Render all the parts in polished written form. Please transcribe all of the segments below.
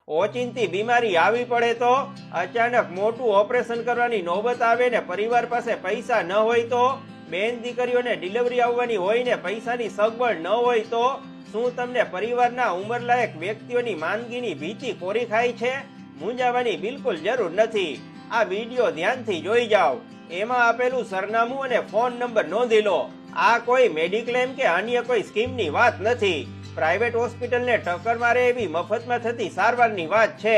ઓચિંતી બીમારી આવી પડે તો, અચાનક મોટું ઓપરેશન કરવાની નોબત આવે ને પરિવાર પાસે પૈસા ન હોય તો, બેન દીકરીઓને ડિલિવરી આવવાની હોય ને પૈસાની સગવડ ન હોય તો, શું તમને પરિવારના ઉંમરલાયક વ્યક્તિઓની માંદગીની ભીતિ કોરી ખાય છે? મૂંઝાવાની બિલકુલ જરૂર નથી. આ વિડીયો ધ્યાનથી જોઈ જાઓ. એમાં આપેલું સરનામું અને ફોન નંબર નોંધી લો. આ કોઈ મેડિક્લેમ કે અન્ય કોઈ સ્કીમની વાત નથી. પ્રાઇવેટ હોસ્પિટલને ટક્કર મારે એવી મફતમાં થતી સારવારની વાત છે.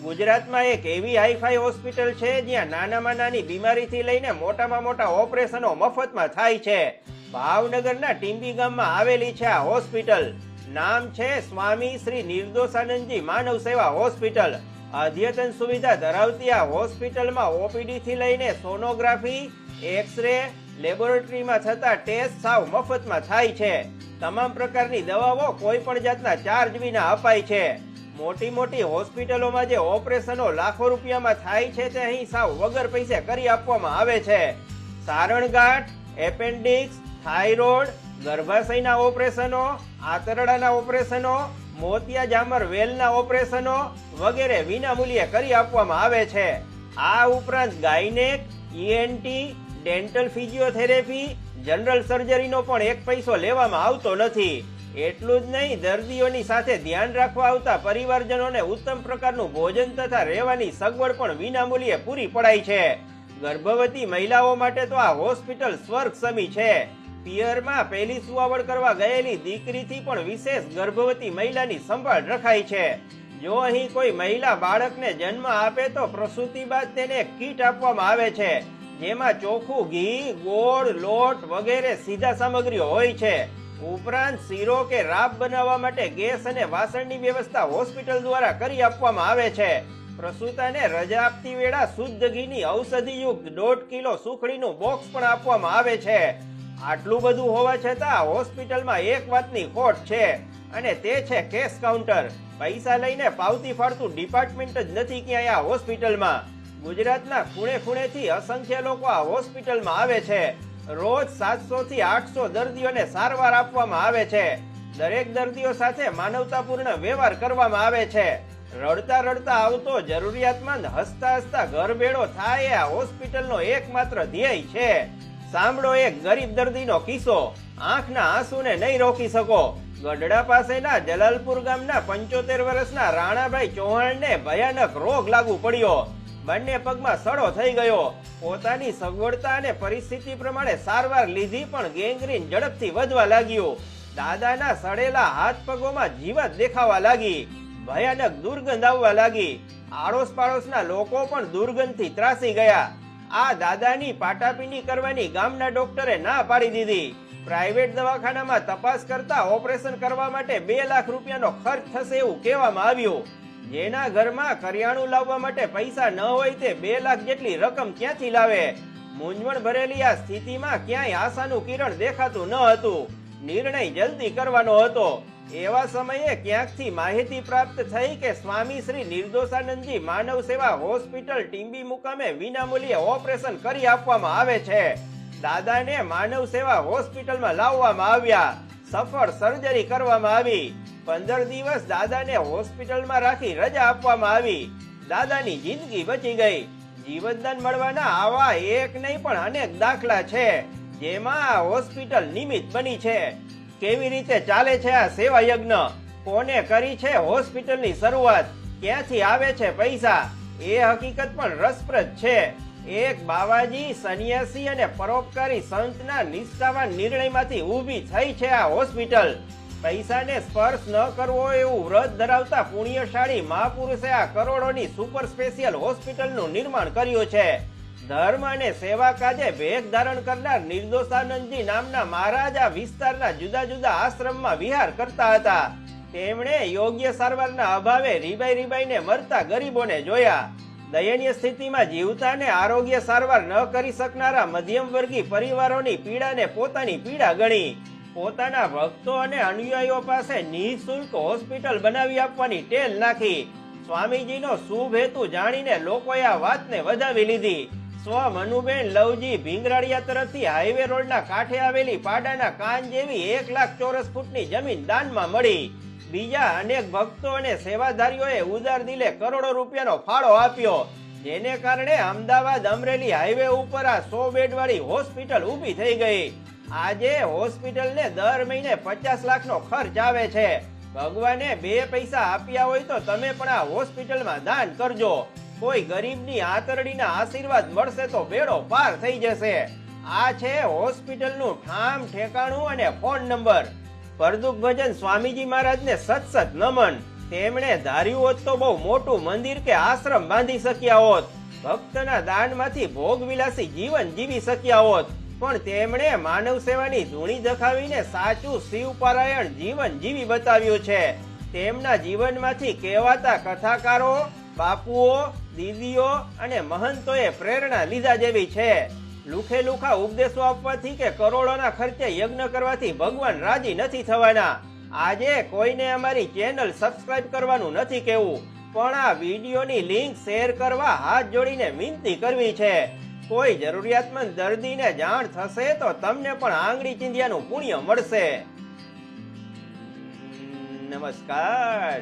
ગુજરાતમાં એક એવી હાઈફાઈ હોસ્પિટલ છે જ્યાં નાનામાં નાની બીમારીથી લઈને મોટામાં મોટા ઓપરેશનો મફતમાં થાય છે. ભાવનગરના ટીંબી ગામમાં આવેલી છે આ હોસ્પિટલ. નામ છે સ્વામી શ્રી નિર્દોષાનંદજી માનવ સેવા હોસ્પિટલ. અદ્યતન સુવિધા ધરાવતી આ હોસ્પિટલમાં ઓપીડી થી લઈને સોનોગ્રાફી, એક્સરે, લેબોરેટરીમાં થતા ટેસ્ટ સાવ મફતમાં થાય છે. તમામ પ્રકારની દવાઓ કોઈ પણ જાતના ચાર્જ વિના અપાય છે. મોટી મોટી હોસ્પિટલોમાં જે ઓપરેશનો લાખો રૂપિયામાં થાય છે તે અહીં સાવ વગર પૈસે કરી આપવામાં આવે છે. સારણગાંઠ, એપેન્ડિક્સ, થાઇરોઇડ, ગર્ભાશયના ઓપરેશનો, આંતરડાના ઓપરેશનો, મોતિયા જામર વેલના ઓપરેશનો વગેરે વિનામૂલ્યે કરી આપવામાં આવે છે. આ ઉપરાંત gynaec, ENT, dental physiotherapy, general સર્જરીનો પણ એક પૈસો લેવામાં આવતો નથી. એટલું જ નહીં, દર્દીઓની સાથે ધ્યાન રાખવા આવતા પરિવારજનોને ઉત્તમ પ્રકારનું ભોજન તથા રહેવાની સગવડ પણ વિનામૂલ્યે પૂરી પડાય છે. ગર્ભવતી મહિલાઓ માટે તો આ હોસ્પિટલ સ્વર્ગ સમી છે. પિયરમાં પહેલી સુવાવડ કરવા ગયેલી દીકરીથી પણ વિશેષ ગર્ભવતી મહિલાની સંભાળ રખાય છે. જો અહીં કોઈ મહિલા બાળકને જન્મ આપે તો પ્રસૂતિ બાદ તેને કીટ આપવામાં આવે છે, જેમાં ચોખ્ખું ઘી, ગોળ, લોટ વગેરે સીધા સામગ્રીઓ હોય છે. ઉપરાંત શીરો કે રાબ બનાવવા માટે ગેસ અને વાસણની વ્યવસ્થા હોસ્પિટલ દ્વારા કરી આપવામાં આવે છે. પ્રસૂતાને રજા આપતી વેળા શુદ્ધ ઘીની ઔષધિયુક્ત 1.5 કિલો સુખડીનું બોક્સ પણ આપવામાં આવે છે. આટલું બધું હોવા છતાં હોસ્પિટલમાં એક વાતની ખોટ છે, અને તે છે કેશ કાઉન્ટર. પૈસા લઈને પાવતી ફાડતું ડિપાર્ટમેન્ટ જ નથી ક્યાંય આ હોસ્પિટલમાં. ગુજરાતના ખૂણે ખૂણેથી અસંખ્ય લોકો આ હોસ્પિટલમાં આવે છે. રોજ 700 થી 800 દર્દીઓને સારવાર આપવામાં આવે છે. દરેક દર્દીઓ સાથે માનવતાપૂર્ણ વ્યવહાર કરવામાં આવે છે. રડતા રડતા આવતો જરૂરિયાતમંદ હસતા હસતા ઘર ભેળો થાય એ આ હોસ્પિટલનો એકમાત્ર ધ્યેય છે. સાંભળો એક ગરીબ દર્દીનો કિસ્સો. આંખના આંસુને નહીં રોકી શકો. ગઢડા પાસેના જલાલપુર ગામના 75 વર્ષના રાણાભાઈ ચૌહાણને ભયાનક રોગ લાગુ પડ્યો. બંને પગમાં સડો થઈ ગયો. પોતાની સગવડતા અને પરિસ્થિતિ પ્રમાણે સારવાર લીધી, પણ ગેંગ્રીન ઝડપથી વધવા લાગ્યું. દાદાના સડેલા હાથ પગોમાં જીવાત દેખાવા લાગી. ભયાનક દુર્ગંધ આવવા લાગી. આડોશ પાડોશના લોકો પણ દુર્ગંધથી ત્રાસી ગયા. આ દાદાની પાટાપીંડી કરવાની ગામના ડોક્ટરે ના પાડી દીધી. પ્રાઇવેટ દવાખાનામાં તપાસ કરતા ઓપરેશન કરવા માટે 2 લાખ રૂપિયાનો ખર્ચ થશે એવું કહેવામાં આવ્યું. જેના ઘરમાં કરિયાણું લાવવા માટે પૈસા ન હોય તે 2 લાખ જેટલી રકમ ક્યાંથી લાવે? મૂંઝવણ ભરેલી આ સ્થિતિમાં ક્યાંય આશાનું કિરણ દેખાતું ન હતું. નિર્ણય જલ્દી કરવાનો હતો. એવા સમયે ક્યાંકથી માહિતી પ્રાપ્ત થઈ કે સ્વામી શ્રી નિર્દોષાનંદજી માનવ સેવા હોસ્પિટલ ટીંબી મુકામે વિનામૂલ્યે ઓપરેશન કરી આપવામાં આવે છે. દાદાને માનવ સેવા હોસ્પિટલમાં લાવવામાં આવ્યા. સફળ સર્જરી કરવામાં આવી. 15 દિવસ દાદાને હોસ્પિટલમાં રાખી રજા આપવામાં આવી. દાદાની જિંદગી બચી ગઈ. જીવનદાન મળવાના આવા એક નહીં પણ અનેક દાખલા છે, જેમાં આ હોસ્પિટલ નિમિત્ત બની છે. કેવી રીતે ચાલે છે આ સેવા યજ્ઞ? કોને કરી છે હોસ્પિટલની શરૂઆત? ક્યાંથી આવે છે પૈસા? એ હકીકત પણ રસપ્રદ છે. એક બાવાજી, સન્યાસી અને પરોપકારી સંતના નિષ્ઠાવાન નિર્ણયમાંથી ઊભી થઈ છે આ હોસ્પિટલ. પૈસાને સ્પર્શ ન કરવો એવું વ્રત ધરાવતા પુણ્યશાળી મહાપુરુષે આ કરોડોની સુપર સ્પેશિયલ હોસ્પિટલનું નિર્માણ કર્યું છે. ધર્મ અને સેવા કાજે ભેગ ધારણ કરનાર નિર્દોષાનંદજી નામના મહારાજ આ વિસ્તારના જુદા જુદા આશ્રમમાં વિહાર કરતા હતા. તેમણે યોગ્ય સારવારના અભાવે રીબાઈને મરતા ગરીબોને જોયા. દયનીય સ્થિતિમાં જીવતા અને આરોગ્ય સારવાર ન કરી શકનારા મધ્યમ વર્ગી પરિવારોની પીડાને પોતાની પીડા ગણી પોતાના ભક્તો અને અનુયાયીઓ પાસે નિઃશુલ્ક હોસ્પિટલ બનાવી આપવાની ટેલ નાખી. સ્વામીજીનો શુભ હેતુ જાણીને લોકોએ આ વાતને વધાવી લીધી. સ્વ મનુબેન લવજી ભીંગરાળિયા તરફથી હાઈવે રોડના કાંઠે આવેલી પાડાના કાન જેવી 1 લાખ ચોરસ ફૂટની જમીન દાનમાં મળી. બીજા અનેક ભક્તો અને સેવાધારીઓએ ઉદાર દિલે કરોડો રૂપિયાનો ફાળો આપ્યો, જેને કારણે અમદાવાદ અમરેલી હાઈવે ઉપર આ 100 બેડ વાળી હોસ્પિટલ ઊભી થઈ ગઈ. આજે હોસ્પિટલને દર મહિને 50 લાખનો ખર્ચ આવે છે. ભગવાને 2 પૈસા આપ્યા હોય તો તમે પણ આ હોસ્પિટલમાં દાન કરજો. કોઈ ગરીબની આંતરડીના આશીર્વાદ મળશે તો બેડો પાર થઈ જશે. આ છે હોસ્પિટલનું ઠામ ઠેકાણું અને ફોન નંબર. પરદુક ભજન સ્વામીજી મહારાજને સત નમન. તેમણે ધાર્યું હોત તો બહુ મોટું મંદિર કે આશ્રમ બાંધી શક્યા હોત, ભક્તના દાનમાંથી ભોગવિલાસી જીવન જીવી શક્યા હોત, પણ તેમણે માનવ સેવાની ધૂણી દખાવીને સાચું શિવપારાયણ જીવન જીવી બતાવ્યું છે. તેમના જીવનમાંથી કહેવાતા કથાકારો, બાપુઓ, દીદીઓ અને મહંતોએ પ્રેરણા લીધા જેવી છે. લુખે લુખા ઉપદેશો આપવાથી કે કરોડોના ખર્ચે યજ્ઞ કરવાથી ભગવાન રાજી નથી થવાના. આજે કોઈને અમારી ચેનલ સબસ્ક્રાઇબ કરવાનું નથી કહેવું, પણ આ વિડીયોની લિંક શેર કરવા હાથ જોડીને વિનંતી કરવી છે. કોઈ જરૂરિયાતમંદ દર્દીને જાણ થશે તો તમને પણ આંગળી ચીંધ્યાનું પુણ્ય મળશે. નમસ્કાર.